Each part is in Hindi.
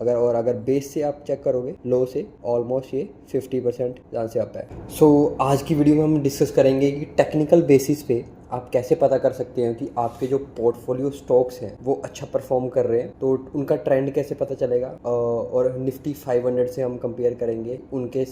अगर बेस से आप चेक करोगे लो से ऑलमोस्ट ये 50% यहाँ से अप है। सो आज की वीडियो में हम डिस्कस करेंगे कि टेक्निकल बेसिस पे आप कैसे पता कर सकते हैं कि आपके जो पोर्टफोलियो स्टॉक्स हैं वो अच्छा परफॉर्म कर रहे हैं, तो उनका ट्रेंड कैसे पता चलेगा। और निफ्टी 500 से हम कंपेयर करेंगे उनके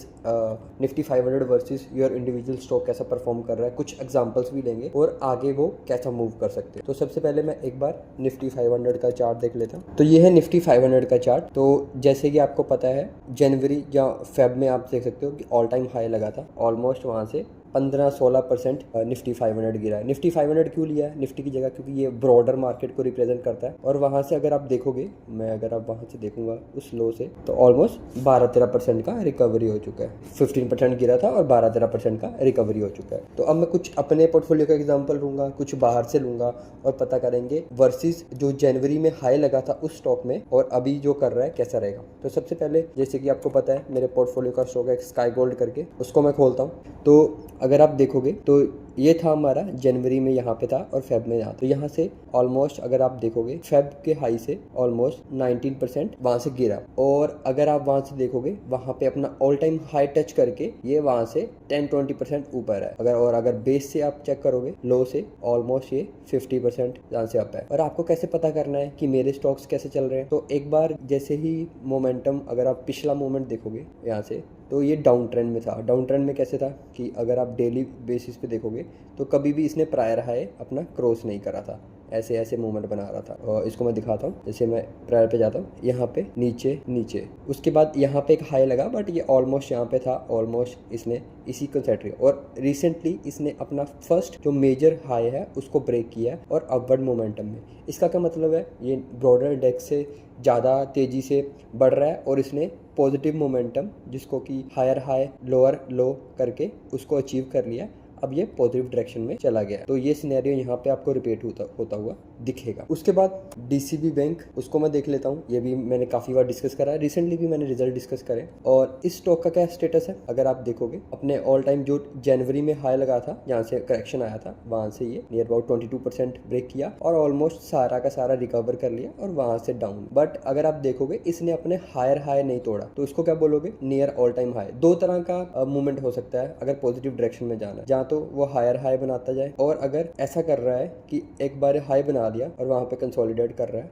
Nifty 500 versus your individual stock कैसा परफॉर्म कर रहा है, कुछ एग्जांपल्स भी लेंगे और आगे वो कैसा मूव कर सकते हैं। तो सबसे पहले मैं एक बार निफ्टी 500 का चार्ट देख लेता हूँ। तो ये है निफ्टी 500 का चार्ट। तो जैसे कि आपको पता है जनवरी या फेब में आप देख सकते हो कि ऑल टाइम हाई लगा था, ऑलमोस्ट वहाँ से 15-16% निफ्टी 500 गिरा है। निफ्टी 500 क्यों लिया है निफ्टी की जगह? क्योंकि ये ब्रॉडर मार्केट को रिप्रेजेंट करता है। और वहाँ से अगर आप देखोगे, मैं अगर आप वहाँ से देखूंगा उस लो से, तो ऑलमोस्ट 12-13% का रिकवरी हो चुका है। 15% गिरा था और 12-13% का रिकवरी हो चुका है। तो अब मैं कुछ अपने पोर्टफोलियो का एग्जाम्पल लूंगा, कुछ बाहर से लूंगा और पता करेंगे वर्सेस जो जनवरी में हाई लगा था उस स्टॉक में और अभी जो कर रहा है कैसा रहेगा। तो सबसे पहले जैसे कि आपको पता है मेरे पोर्टफोलियो का स्टॉक है स्काई गोल्ड करके, उसको मैं खोलता हूँ। तो अगर आप देखोगे तो ये था हमारा जनवरी में यहाँ पे था और फेब में यहाँ। तो यहाँ से ऑलमोस्ट अगर आप देखोगे फेब के हाई से ऑलमोस्ट 19% वहाँ से गिरा। और अगर आप वहाँ से देखोगे वहाँ पे अपना ऑल टाइम हाई टच करके ये वहाँ से 10-20% ऊपर है। अगर बेस से आप चेक करोगे लो से ऑलमोस्ट ये 50% यहाँ से अप है। और आपको कैसे पता करना है कि मेरे स्टॉक्स कैसे चल रहे हैं? तो एक बार जैसे ही मोमेंटम, अगर आप पिछला मोमेंट देखोगे यहाँ से, तो ये डाउन ट्रेंड में था। डाउन ट्रेंड में कैसे था कि अगर आप डेली बेसिस पे देखोगे तो कभी भी इसने प्रायर हाई अपना क्रॉस नहीं करा था, ऐसे ऐसे मूवमेंट बना रहा था। और इसको मैं दिखाता हूँ, जैसे मैं प्रायर पे जाता हूँ, यहाँ पे नीचे नीचे, उसके बाद यहाँ पे एक हाई लगा बट ये ऑलमोस्ट यहाँ पे था, ऑलमोस्ट इसने इसी को सेट किया। और रिसेंटली इसने अपना फर्स्ट जो मेजर हाई है उसको ब्रेक किया है और अपवर्ड मोमेंटम में। इसका क्या मतलब है? ये ब्रॉडर इंडेक्स से ज़्यादा तेज़ी से बढ़ रहा है और इसने पॉजिटिव मोमेंटम, जिसको कि हायर हाई लोअर लो करके उसको अचीव कर लिया। अब ये पॉजिटिव डायरेक्शन में चला गया। तो ये सिनेरियो यहाँ पे आपको रिपीट होता हुआ दिखेगा। उसके बाद डीसीबी बैंक, उसको मैं देख लेता हूँ। ये भी मैंने काफ़ी बार डिस्कस करा है, रिसेंटली भी मैंने रिजल्ट डिस्कस करे। और इस स्टॉक का क्या स्टेटस है अगर आप देखोगे, अपने ऑल टाइम जो जनवरी में हाई लगा था, जहाँ से करेक्शन आया था, वहाँ से ये नियर अबाउट 22% ब्रेक किया और ऑलमोस्ट सारा का सारा रिकवर कर लिया और वहाँ से डाउन। बट अगर आप देखोगे इसने अपने हायर हाई नहीं तोड़ा, तो इसको क्या बोलोगे? Near all time high. दो तरह का मूवमेंट हो सकता है अगर पॉजिटिव डायरेक्शन में जाना है, जहाँ तो वो हायर हाई बनाता जाए, और अगर ऐसा कर रहा है कि एक बार हाई बना दिया और वहाँ पे कंसोलिडेट कर रहा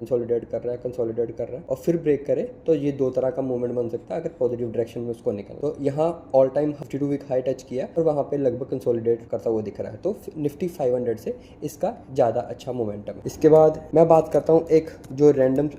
है और फिर ब्रेक करे, तो ये दो तरह का मूवमेंट बन सकता है अगर पॉजिटिव डायरेक्शन में उसको निकल। तो यहाँ all time 52 week high touch किया और वहाँ पे लगभग कंसोलिडेट करता हुआ दिख रहा है। तो निफ्टी 500 से इसका ज़्यादा अच्छा मोमेंटम। इसके बाद मैं बात करता हूँ एक जो रैंडम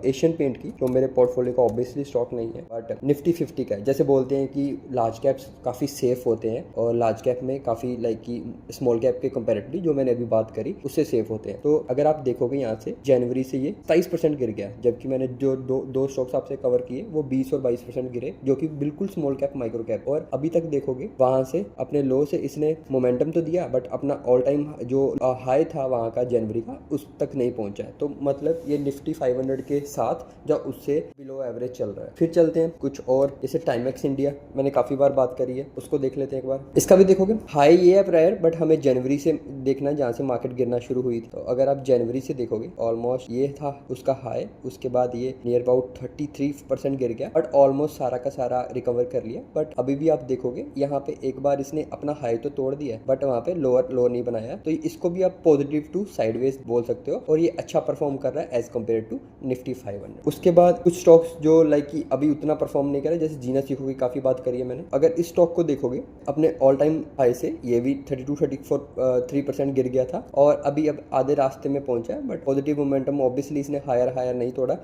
एशियन पेंट की, जो मेरे पोर्टफोलियो का ऑब्वियसली स्टॉक नहीं है बट निफ्टी 50 का है। जैसे बोलते हैं कि लार्ज कैप्स काफ़ी सेफ होते हैं और लार्ज कैप में काफ़ी लाइक कि स्मॉल कैप के कंपैरेटिवली जो मैंने अभी बात करी उससे सेफ होते हैं। तो अगर आप देखोगे यहाँ से जनवरी से ये 27% गिर गया, जबकि मैंने जो दो स्टॉक्स आपसे कवर किए वो 20 और 22% गिरे, जो कि बिल्कुल स्मॉल कैप माइक्रो कैप। और अभी तक देखोगे वहां से अपने लो से इसने मोमेंटम तो दिया बट अपना ऑल टाइम जो हाई था वहां का जनवरी का उस तक नहीं पहुंचा है। तो मतलब ये निफ्टी 500 के साथ जो उससे बिलो एवरेज चल रहा है। फिर चलते हैं कुछ और, जैसे टाइमेक्स इंडिया, मैंने काफी बार बात करी है, उसको देख लेते हैं एक बार। इसका भी देखोगे हाई ये है प्रायर, बट हमें जनवरी से देखना है जहाँ से मार्केट गिरना शुरू हुई थी। तो अगर आप जनवरी से देखोगे ऑलमोस्ट ये था उसका हाई, उसके बाद ये नियर अबाउट 33% गिर गया बट ऑलमोस्ट सारा का सारा रिकवर कर लिया। बट अभी भी आप देखोगे यहाँ पे एक बार इसने अपना हाई तो तोड़ दिया है बट वहाँ पे लोअर लो नहीं बनाया, तो इसको भी आप पॉजिटिव टू साइडवेज बोल सकते हो और ये अच्छा परफॉर्म कर रहा है एज कम्पेयर टू निफ्टी 500। उसके बाद कुछ स्टॉक्स जो लाइक कि अभी उतना परफॉर्म नहीं कर रहे, जैसे जीना सीखो की काफी बात करी है मैंने। अगर इस स्टॉक को देखोगे अपने ऑल टाइम हाई से ये भी 32-34% गिर गया था और अभी अब आधे रास्ते में पहुंचा है बट पॉजिटिव मोमेंटम ऑब्वियसली इसने हायर नहीं तोड़ा।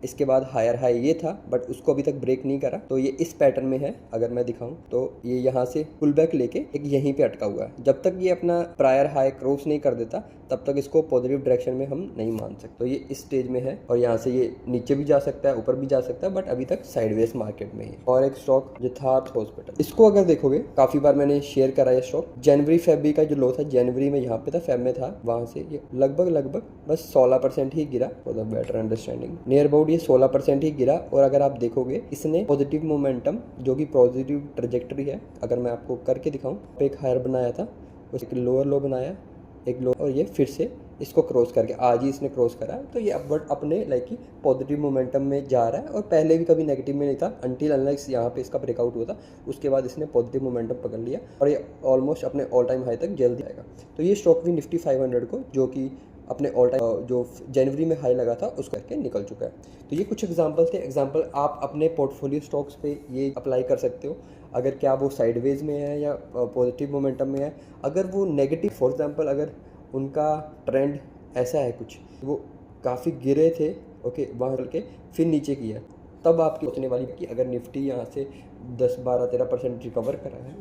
इसके बाद हायर हाई ये था बट उसको अभी तक ब्रेक नहीं करा। तो ये इस पैटर्न में है, अगर मैं दिखाऊं तो ये यहाँ से पुल बैक लेके एक यहीं पे अटका हुआ है। जब तक ये अपना प्रायर हाई क्रॉस नहीं कर देता तब तक इसको पॉजिटिव डायरेक्शन में हम नहीं मान सकते। तो ये इस स्टेज में है और यहाँ से ये नीचे भी जा सकता है, ऊपर भी जा सकता है, बट अभी तक साइडवेज मार्केट में है। और एक स्टॉक यथार्थ हॉस्पिटल, इसको अगर देखोगे काफी बार मैंने शेयर करा है स्टॉक। जनवरी फेब का जो लो था, जनवरी में यहाँ पे था, फेब में था, वहां से ये लगभग बस 16% ही गिरा। For the better understanding near about ये 16% ही गिरा। और अगर आप देखोगे इसने पॉजिटिव मोमेंटम जो कि पॉजिटिव ट्रेजेक्टरी है, अगर मैं आपको करके दिखाऊं, एक हायर बनाया था, उसके लोअर लो बनाया, एक लो, और ये फिर से इसको क्रॉस करके, आज ही इसने क्रॉस करा, तो ये अपवर्ड अपने लाइक कि पॉजिटिव मोमेंटम में जा रहा है, और पहले भी कभी नेगेटिव में नहीं था अनटिल अनलेस यहाँ पे इसका ब्रेकआउट हुआ था। उसके बाद इसने पॉजिटिव मोमेंटम पकड़ लिया और ये ऑलमोस्ट अपने ऑल टाइम हाई तक जल्दी आएगा। तो ये स्टॉक भी निफ्टी 500 को, जो कि अपने ऑल टाइम जो जनवरी में हाई लगा था उसको करके निकल चुका है। तो ये कुछ एग्जांपल थे। एग्जांपल आप अपने पोर्टफोलियो स्टॉक्स पे ये अप्लाई कर सकते हो, अगर क्या वो साइडवेज में है या पॉजिटिव मोमेंटम में है। अगर वो नेगेटिव, फॉर एग्जांपल अगर उनका ट्रेंड ऐसा है कुछ, वो काफ़ी गिरे थे, ओके, वहाँ चल के फिर नीचे किया, तब आपकी सोचने वाली कि अगर निफ्टी यहाँ से 10, 12, 13% रिकवर करा है